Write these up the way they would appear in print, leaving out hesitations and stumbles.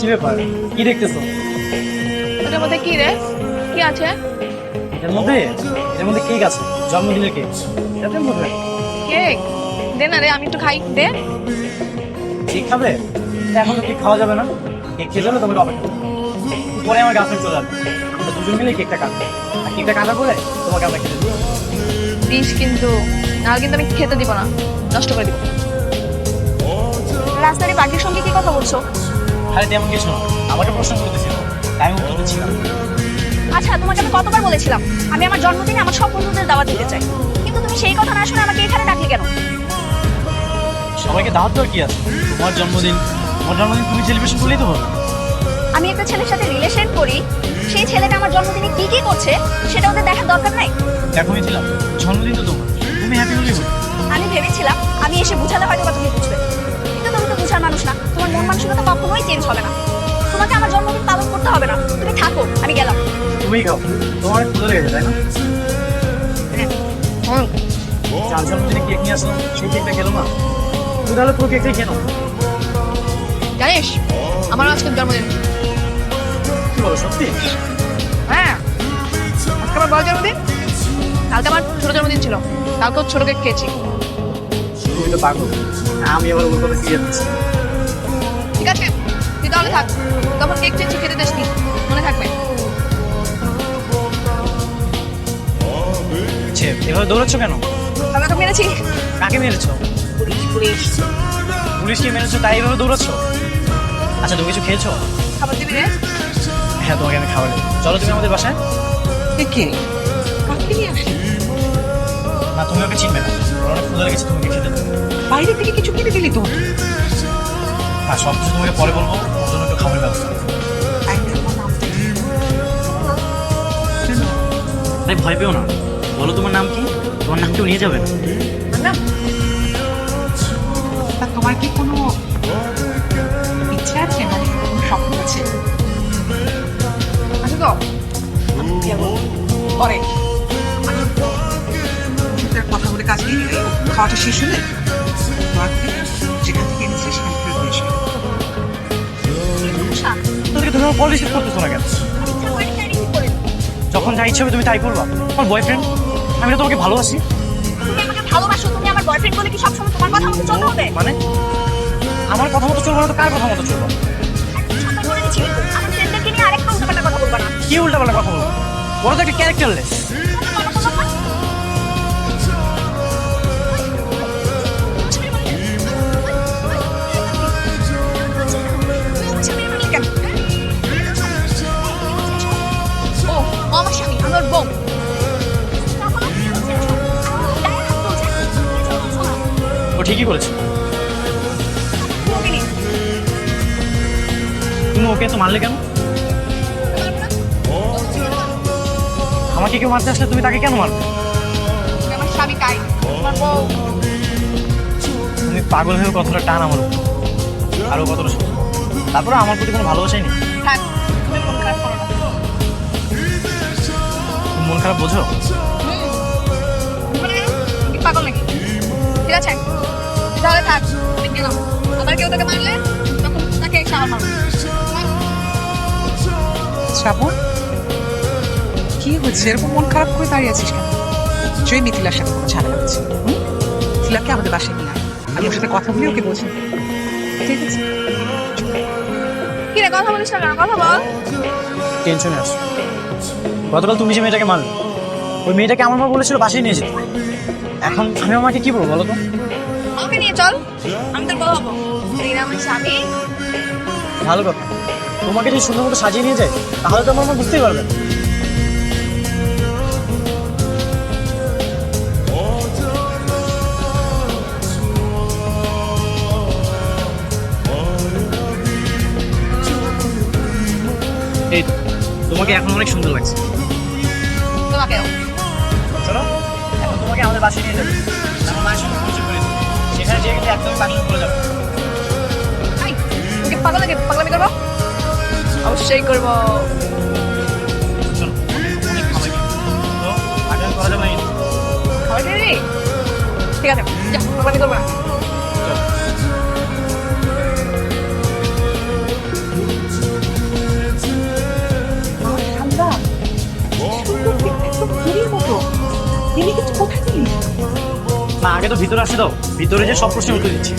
কি ব্যাপার? কি দেখতেছো? ওটার মধ্যে কি রে? কি আছে? এর মধ্যে কেক আছে, জন্মদিনের কেক। এটাতে মধ্যে কেক? দে না রে, আমি একটু খাই, দে। কেক খাবে? এখন তো কেক খাওয়া যাবে না। কেক খেতে হলে তোমাকে অপেক্ষা করতে হবে। পরে আমার গার্লফ্রেন্ড চলে আসবে, আমরা দুজন মিলে কেকটা কাটবো। আর কেকটা কাটার পরে তোমাকে আমরা খেতে দেবো। দিস কিন্তু, নাহলে কিন্তু আমি খেতে দিব না, নষ্ট করে দিব। রাস্তায় বাকির সঙ্গে কি কথা বলছো? আরে তেমন কিছু না, আমাকে প্রশ্ন করতেছিল, তাই আমি উত্তর দিচ্ছিলাম। আচ্ছা, তোমাকে আমি কতবার বলেছিলাম আমি আমার জন্মদিনে আমার সব বন্ধুদের দাওয়াত দিতে চাই, কিন্তু তুমি সেই কথা না শুনে আমাকে এখানে ডাকলে কেন? সবাইকে দাওয়াত দেওয়ার কি আছে? তোমার জন্মদিন তুমি সেলিব্রেশন করলেই তো হবে। আমি একটা ছেলের সাথে রিলেশন করি, সেই ছেলেটা আমার জন্মদিনে কি কি করছে সেটা ওদের দেখার দরকার নাই? দেখো মিথিলাম, জন্মদিন তো তোমার, তুমি হ্যাপি হলেই হলো। আমি ভেবেছিলাম আমি এসে বুঝালে হয়তো বা তুমি বুঝবে, কিন্তু তুমি তো বুঝার মানুষ না, তোমার মন মানসিকতা কখনোই চেঞ্জ হবে না। তোমাকে আমার জন্মদিন পালন করতে হবে না, তুমি থাকো, আমি গেলাম। তুমি খাও, তোমার ক্ষুধা লেগেছে তাই না? যার জন্মদিনে কেক নিয়ে আসলাম সেই কেকটা খেলো না, তুই তাহলে পুরো কেকটাই খেলো। জানিস আমার আজকে জন্মদিন। কি বলো সত্যি? হ্যাঁ, আজকে আমার বড় জন্মদিন, কালকে আমার ছোট জন্মদিন ছিল, কালকে ছোট কেক খেয়েছি। তুমি তো পাগল, আমি আবার ওর কথা ফিরে যাচ্ছি। ঠিক আছে, তুই তাহলে থাক, তখন কেক চেয়েছি খেতে দেসনি, মনে থাকবে। এভাবে দৌড়াচ্ছ কেন? আমি তো মেরেছি। কাকে মেরেছো? পুলিশ। পুলিশকে মেরেছো তাই এভাবে দৌড়াচ্ছ? আচ্ছা তুমি কিছু খেয়েছো? খাবার দিবি রে? হ্যাঁ তোমাকে আমি খাবার দেবো, চলো তুমি আমাদের বাসায়। কে? কাকে নিয়ে আসলি? না তুমি ওকে চিনবে না, ওর অনেক ক্ষুধা লেগেছে, তোমাকে খেতে দেবো। বাইরে থেকে কিছু কিনে দিলি তো? আর সব কিছু তোমাকে পরে বলবো, ওর জন্য একটু খাবারের ব্যবস্থা করো। তাই ভয় পেও না, বলো তোমার নাম কি? তোমার নাম কেউ নিয়ে যাবে না। না, তা তোমার কি কোনো ইচ্ছা আছে, মানে কোনো স্বপ্ন আছে? আচ্ছা তো পরে তার কথা বলে কাজ নেই, খাওয়াটা শেষ হলে তোমাকে যেখান থেকে এনেছি সেখান থেকে ফেরত এসে তোদেরকে তুমি আমার কল রিসিভ করতেছো না কেন? যখন যা ইচ্ছে হবে তুমি তাই করবা। আমার বয়ফ্রেন্ড, আমি তো তোমাকে ভালোবাসি। তুমি আমাকে ভালোবাসো, তুমি আমার বয়ফ্রেন্ড বলে কি সবসময় তোমার কথা মতো চলতে হবে? মানে আমার কথা মতো চলবো না তো কার কথা মতো চলবো? একদম সতর্ক করে দিচ্ছি, আমার ফ্রেন্ডদেরকে নিয়ে আরেকটা উল্টাপাল্টা কথা বলবা না। কি উল্টাপাল্টা কথা বলবো? ওরা তো একটা ক্যারেক্টারলেস। ও আমার স্বামী, আমার বউ। ও ঠিকই করেছে। তুমি ওকে তো মারলে কেন? আমাকে কেউ মারতে আসলে তুমি তাকে কেন মারবে? আমার স্বামী তাই, আমার বউ। তুমি পাগল হয়ে কতটা টান আমার উপর, আরো কতটা সহ্য। তারপরে আমার প্রতি কোনো ভালোবাসাই নেই। থাক, তুমি মন খারাপ করো না। তুমি মন খারাপ বোঝো? মানে কি পাগল নাকি? ঠিক আছে, তাহলে থাক, আমি গেলাম। আবার কেউ তোকে মারলে তখন তাকে সামা মারবো। শ্রাবণ, কি হচ্ছে? এরকম মন খারাপ করে দাঁড়িয়ে আছিস কেন? জয় মিথিলার সাথে কোনো ঝামেলা হচ্ছে। মিথিলাকে আমাদের বাসায় নিয়ে আয়, আমি ওর সাথে কথা বলি, ওকে বোঝাই। ঠিক আছে? কি রে, কথা বলিস না কেন? কথা বল। টেনশনে আছো। গতকাল তুমি যে মেয়েটাকে মারলে, ওই মেয়েটাকে আমার মা বলেছিল বাসায় নিয়ে যেতে। এখন আমি আমাকে কি বলবো বলো তো? আমাকে নিয়ে চল, আমি তোর বউ হবো। তুই না আমার স্বামী। ভালো কথা, তোমাকে যদি সুন্দর মতো সাজিয়ে নিয়ে যায় তাহলে তো আমার মা বুঝতেই পারবে না। এই তো, তোমাকে এখন অনেক সুন্দর লাগছে। তোমাকেও। চলো এখন তোমাকে আমাদের বাসায় নিয়ে যাবো, আমার মায়ের সঙ্গে পরিচয় করে দিবো। সেখানে যেয়ে কিন্তু একদমই পাগল করে যাবে। হাই, তোকে পাগল লাগে? পাগলামি করবো? অবশ্যই করবো। চলো অনেক খাবার কিনবো। তো আগে করা যাবে না। খাবার খেয়ে ঠিক আছে, যা, পাগলামি করবো না। চলো। আগে তো ভিতরে আসতে দাও, ভিতরে যে সব প্রশ্নের উত্তর দিচ্ছি।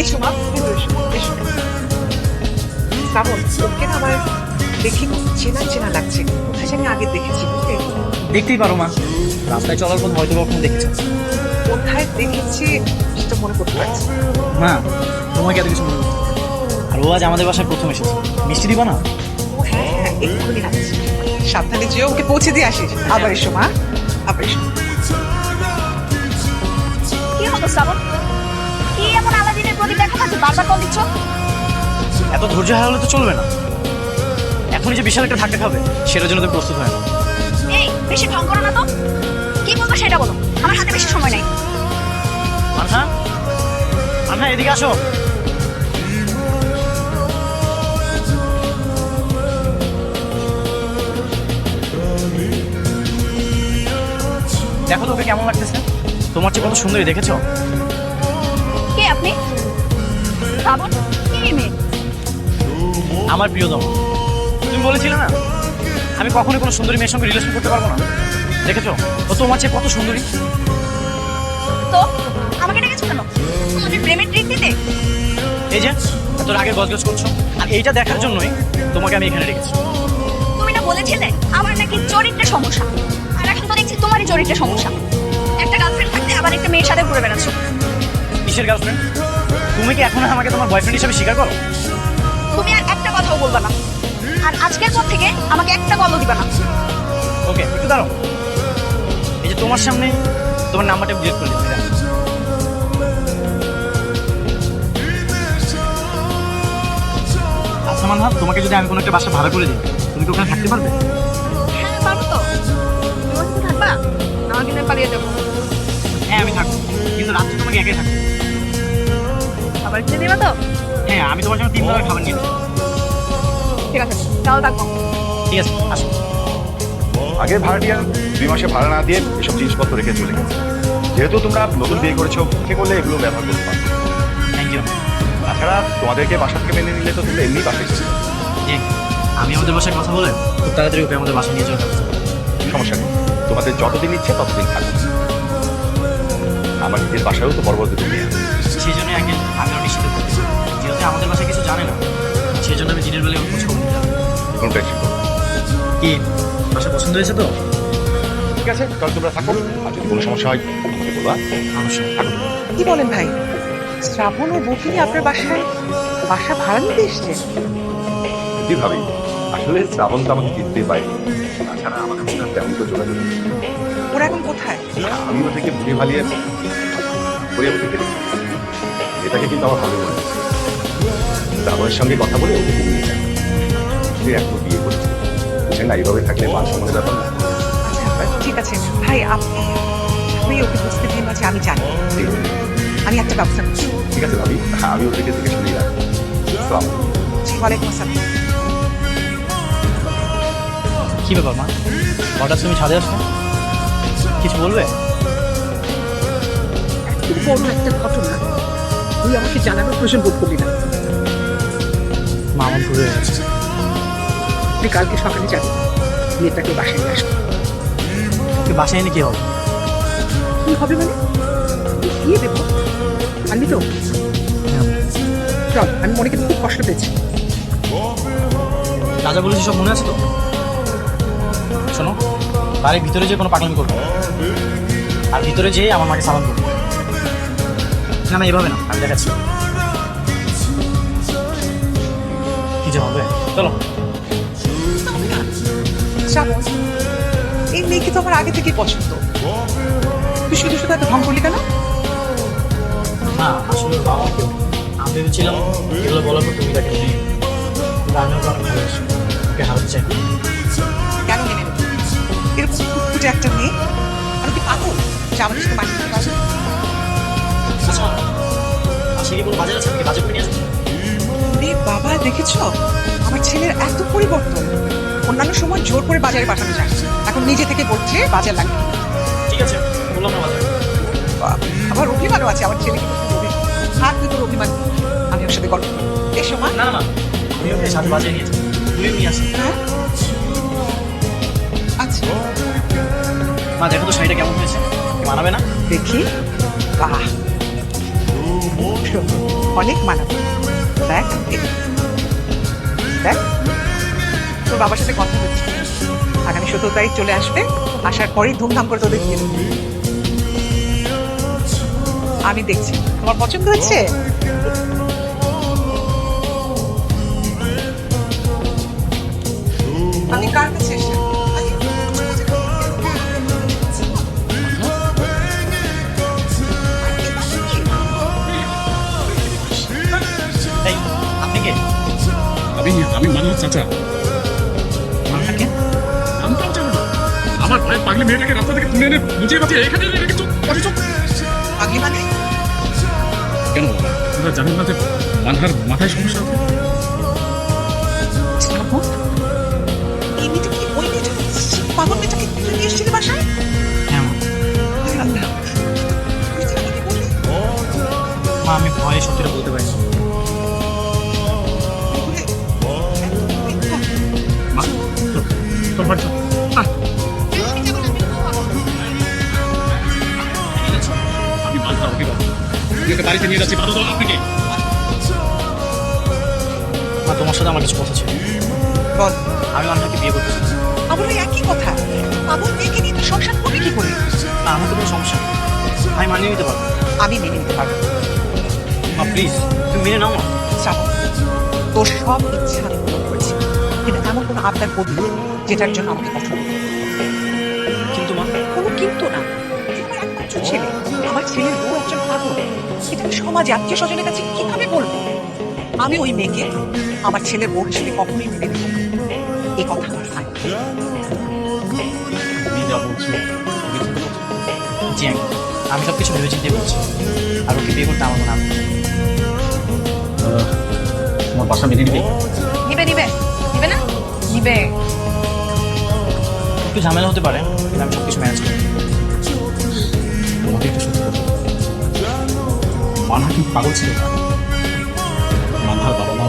এসো মা, ভেতরে এসো, এসো। শ্রাবণ, তোকে না আমার দেখি খুব চেনা চেনা লাগছে, কোথায় জানি আগে দেখেছি, বুঝলি? দেখতেই পারো মা, রাস্তায় চলার পর হয়তো কখনো দেখেছো। কোথায় দেখেছি সেটা মনে করতে পারছি না। মা, তোমাকে এত কিছু মনে করতে হবে না। আর ও আজ আমাদের বাসায় প্রথম এসেছে, মিষ্টি দিবা না? ও হ্যাঁ হ্যাঁ, এক্ষুনি আসছি। সাবধানে যেও, ওকে পৌঁছে দিয়ে আসিস। আবার এসো মা, আবার এসো। কি হলো শ্রাবণ? কি এমন আলাদিনের প্রতি দেখা না যে বারবার কল দিচ্ছ? এত ধৈর্য হারালে তো চলবে না। এখনই যে বিশাল একটা ধাক্কা খাবে সেটার জন্য তো প্রস্তুত হয় না। এই বেশি ঢং করো না তো। কি বলবো সেটা বলো, আমার হাতে বেশি সময় নেই। আনহা, আনহা এদিকে আসো। দেখো তো ওকে কেমন লাগতেছে, তোমার চেয়ে কত সুন্দরী দেখেছো? কে আপনি? শ্রাবণ? কি মেয়ে? আমার প্রিয়তম। তুমি বলেছিলে না আমি কখনোই কোনো সুন্দরী মেয়ের সঙ্গে রিলেশন করতে পারবো না? দেখেছো ও তোমার চেয়ে কত সুন্দরী। তো আমাকে ডেকেছো কেন? তোমাদের প্রেমের ট্রিক দিতে? এই যে এত রাগে গজগজ করছো, আর এইটা দেখার জন্যই তোমাকে আমি এখানে রেখেছি। তুমি না বলেছিলে আমার নাকি চরিত্রের সমস্যা, আর এখন তো দেখছি তোমারই চরিত্রের সমস্যা। একটা গার্লফ্রেন্ড থাকতে আবার একটা মেয়ের সাথে ঘুরে বেড়াচ্ছ। কিসের গার্লফ্রেন্ড? তুমি কি এখন আমাকে তোমার বয়ফ্রেন্ড হিসেবে স্বীকার করো? তুমি আর একটা কথাও বলবা না, আর আজকের পর থেকে আমাকে একটা কলও দিবা না। ওকে একটু দাঁড়াও, এই যে তোমার সামনে তোমার নাম্বারটা ডিলিট করে দিচ্ছি। আচ্ছা মানহার, তোমাকে যদি আমি কোনো একটা বাসা ভাড়া করে দিই তুমি কি ওখানে থাকতে পারবে? হ্যাঁ পারবো তো। তুমি কি থাকবা? না কিন্তু পালিয়ে যাবো। হ্যাঁ আমি থাকবো, কিন্তু রাত্রে তোমাকে একাই থাকবো। খাবার কিনে দিবা তো? হ্যাঁ আমি তোমার জন্য 3 ধরনের খাবার নিয়ে নেবো। ঠিক আছে, তাহলে থাকবো। ঠিক আছে আসো। আগে ভাড়াটিয়া 2 মাসে ভাড়া না দিয়ে এসব জিনিসপত্র রেখে চলে গেছে। যেহেতু তোমরা নতুন বিয়ে করেছো, কে করলে এগুলো ব্যবহার করতে পারো। Thank you. তাছাড়া তোমাদেরকে বাসা থেকে মেনে নিলে তো তোমরা এমনি বাসায় চলে যাবে। জি, আমি আমাদের বাসায় কথা বলে খুব তাড়াতাড়ি ওকে আমাদের বাসায় নিয়ে চলে যাবো। সমস্যা নেই, তোমাদের যতদিন ইচ্ছে ততদিন থাকবে। আমার নিজের বাসায়ও তো বড় বড় দুটো মেয়ে আছে। সেই জন্য আগে আমি ওর নিশ্চিত করছি, যেহেতু আমাদের বাসায় কিছু জানে না, সেই জন্য আমি দিনের বেলায় ওর খোঁজ খবর নিলাম। কোনো টেনশন করো না। কি বাসা পছন্দ হয়েছে তো? ঠিক আছে, তাহলে তোমরা থাকো, আর যদি কোনো সমস্যা হয় আমাকে বলবা। অবশ্যই। থাকো। কি বলেন ভাই, শ্রাবণ ও বউকে নিয়ে আপনার বাসায় বাসা ভাড়া নিতে এসছে? কি ভাবি, আসলে শ্রাবণ তো আমাকে চিনতেই পাইনি, তাছাড়া আমাদের মধ্যে তেমন তো যোগাযোগ নেই। ওরা এখন কোথায়? আমি ওদেরকে ভুলে ভালিয়ে করে ওদেরকে রেখে দিয়েছি। এটাকে কিন্তু আমার ভালো মনে হচ্ছে। শ্রাবণের সঙ্গে কথা বলে ওদেরকে নিয়ে যাবে। সে এখন বিয়ে করেছে, বুঝছেন না, এইভাবে থাকলে মান সম্মানের ব্যাপার না। আচ্ছা ঠিক আছে ভাই, আপনি ওকে বুঝতে দিন আছে, আমি জানি। ঠিক আছে, আমি একটা ব্যবস্থা করছি। ঠিক আছে ভাবি, আমি ওদেরকে থেকে শুনিয়ে রাখবো। আসসালামু আলাইকুম। জি, ওয়ালাইকুম আসসালাম। কি ব্যাপার মা, হঠাৎ তুমি ছাদে আসলে? কিছু বলবে? খুব বড় একটা ঘটনা, তুই আমাকে জানানোর প্রয়োজন বোধ করলি না। মা মন ঘুরে গেছে। তুই কালকে সকালে যাবি, মেয়েটাকে বাসায় নিয়ে আসবি। তুই বাসায় এনে কি হবে? কি হবে মানে? তুই দিয়ে দেবো, আনবি তো? চল, আমি মনে কিন্তু খুব কষ্ট পেয়েছি। রাজা বলেছি সব মনে আছে তো? শোনো, বাড়ির ভিতরে যে কোনো পাগলামি করবে না। আর ভিতরে যেয়ে আমার মাকে সালাম করবে। না না এভাবে না, আমি দেখাচ্ছি। কি যে হবে, চলো। শ্রাবণ, এই মেয়েকে তো আমার আগে থেকে পছন্দ, তুই শুধু শুধু এত ঢং করলি কেন? না আসলে ওর বাবা কেউ, আমি ভেবেছিলাম এগুলো বলার পর তুমি তাকে নিয়ে, কিন্তু আমি ওকে অনেক ভালোবাসি, ওকে হারাতে চাই না। কেন মেনে নেব? এরকম ফুটফুটে একটা মেয়ে, আর কি পাগল যে আমাদের সাথে মানিয়ে নিতে পারবে? আচ্ছা পাশে কি কোনো বাজার আছে, নাকি বাজার করে নিয়ে আসবো? রে বাবা, দেখেছো আমার ছেলের এত পরিবর্তন। অন্যান্য সময় জোর করে বাজারে পাঠানো যায়, এখন নিজে থেকে বলছে বাজার লাগবে। ঠিক আছে বললাম না বাজার। আবার অভিমানও আছে আমার ছেলে, আর তুই তোর অভিমান, আমি ওর সাথে গল্প করবো। এসো মা। না না না, আমি ওকে সাথে বাজারে নিয়ে যাবো, তুমিও নিয়ে আসি। হ্যাঁ আচ্ছা, মা দেখো তো শাড়িটা কেমন হয়েছে, মানাবে না? দেখি। বাহ, অনেক মানাবে। দেখ দেখ, তোর বাবার সাথে কথা হচ্ছে, আগামী 17 তারিখ চলে আসবে, আসার পরেই ধুমধাম করে তোদের বিয়ে দেবো। আমি দেখছি তোমার পছন্দ হচ্ছে। আমি কার কাছে এসে এই আপনি কে? আমি মানুষ চাচা। মানহাকে? নামটাও জানো না? আমার ভাই পাগলি মেয়েটাকে রাস্তা থেকে তুলে এনে বুঝিয়ে বাঁচিয়ে এখানে এনে রেখেছো, বসেছো। আগে মানে কেন বাবা, তোমরা জানেন না যে মানহার মাথায় সমস্যা আছে? বাবু, এই মেয়েটা কি ওই মেয়েটা, পাগল মেয়েটাকে তুই নিয়ে এসেছিলি বাসায়? হ্যাঁ মা। হায় আল্লাহ, তুই যে আমাকে বললি। মা আমি ভয়ে সত্যিটা বলতে পারি না। মা, তোর বাড়ি চল। আয়, আমি মানহার অভিভাবক, তুই ওকে বাড়িতে নিয়ে যাচ্ছি, ভালো তো আপনাকে। মা তোমার সাথে আমার কিছু কথা ছিল। বল। আমি মানহাকে বিয়ে করতে চাই। আবার ওই একই কথা, পাগল মেয়েকে নিয়ে তুই সংসার করবি কি করে? না আমার তো কোনো সমস্যা নেই, আমি মানিয়ে নিতে পারবো। আমি মেনে নিতে পারবো। মা প্লিজ তুমি মেনে নাও মা। শ্রাবণ, তোর সব ইচ্ছা আমি পূরণ করেছি, কিন্তু এমন কোনো আবদার করবি না যেটার জন্য আমাকে কঠোর হতে হবে। কিন্তু মা কোনো কিন্তু না, তুই আমার একমাত্র ছেলে, আমার ছেলের বউ একজন পাগল, এটা আমি সমাজে আত্মীয় স্বজনের কাছে কিভাবে বলবো? আমি ওই মেয়েকে আমার ছেলের বউ হিসেবে কখনোই মেনে নেব না, এই কথা আমার ফাইনাল। তুমি যা বলছো ওকে চিন্তা করছো? জি আমি সব কিছু ভেবে চিন্তে বলছি, আর ওকে বিয়ে করতে আমার কোনো আপত্তি নেই। তোমার বাসা মেনে নিবে? নিবে নিবে নিবে না নিবে। একটু ঝামেলা হতে পারে, কিন্তু আমি সব কিছু ম্যানেজ করি। তোমাকে একটা সত্যি কথা বলবো। মানহা কিন্তু পাগল ছিল না। মানহার বাবা মা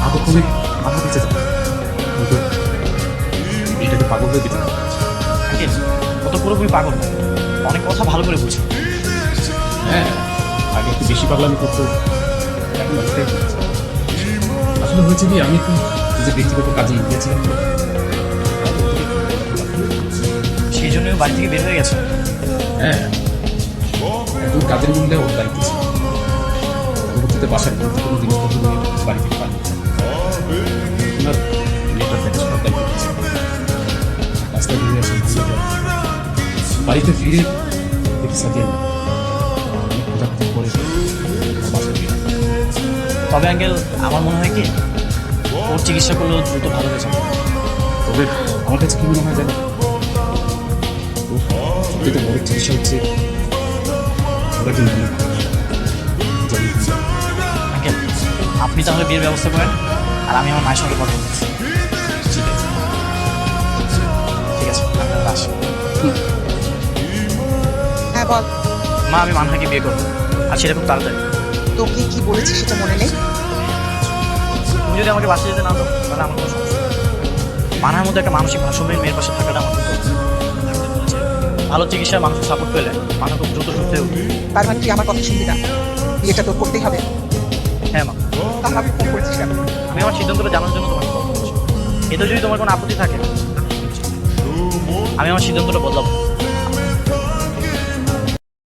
আগক্ষণে মাথা বেঁচে যাবে, কিন্তু এটাকে পাগল হয়ে দিতে হবে। আঙ্কেল ও তো পুরোপুরি পাগল না, অনেক কথা ভালো করে বুঝি। হ্যাঁ, আগে একটু বেশি পাগলামি করতো, এখন অনেকটাই কমেছে। আসলে হয়েছে কি, আমি একটু নিজের ব্যক্তিগত কাজে গিয়েছিলাম তো, সেই জন্যই ও বাড়ি থেকে বের হয়ে গেছে। হ্যাঁ, একজন কাজের মূল্যে ওর দায়িত্ব ছিল। পরবর্তীতে বাসায় কোনো জিনিসপত্র নিয়ে বাড়ি থেকে পানি ওনার মেয়েটার দেখাশোনার দায়িত্ব দিয়েছে। রাস্তায় ঘুরে আসে বাড়িতে ফিরে দেখি সাথে অনেক খোঁজাখুঁজি করে আমার বাসায় ফিরে। তবে আঙ্কেল আমার মনে হয় কি ওর চিকিৎসা করলেও দ্রুত ভালো হয়ে যাবে। তবে আমার কাছে কি মনে হয় জানো, সবথেকে বড় চিকিৎসা হচ্ছে ওরা কিন্তু আঙ্কেল আপনি তাহলে বিয়ের ব্যবস্থা করেন, আর আমি আমার মায়ের সঙ্গে কথা বলছি। ঠিক আছে। ঠিক আছে আমি তাহলে আসি। হ্যাঁ বল, মা আমি মানহাকে বিয়ে করবো, আর সেটা খুব তাড়াতাড়ি। তোকে কি বলেছি সেটা মনে নেই? তুমি যদি আমাকে বাসা যেতে না দাও তাহলে আমার কোনো সমস্যা নেই। মানহার মধ্যে একটা মানসিক ভারসাম্যের মেয়ের পাশে থাকাটা আমার খুব দরকার। ভালো চিকিৎসায় মানুষের সাপোর্ট পেলে মানহা খুব দ্রুত সুস্থ হয়ে উঠবে। তার মানে তুই আমার কথা শুনবি না, বিয়েটা তোর করতেই হবে। হ্যাঁ মা, তাহলে আমি ফোন করেছিস কেন? আমি আমার সিদ্ধান্তটা জানার জন্য তোমাকে কল করছি। এতে যদি তোমার কোনো আপত্তি থাকে আমি আমার সিদ্ধান্তটা বদলাবো।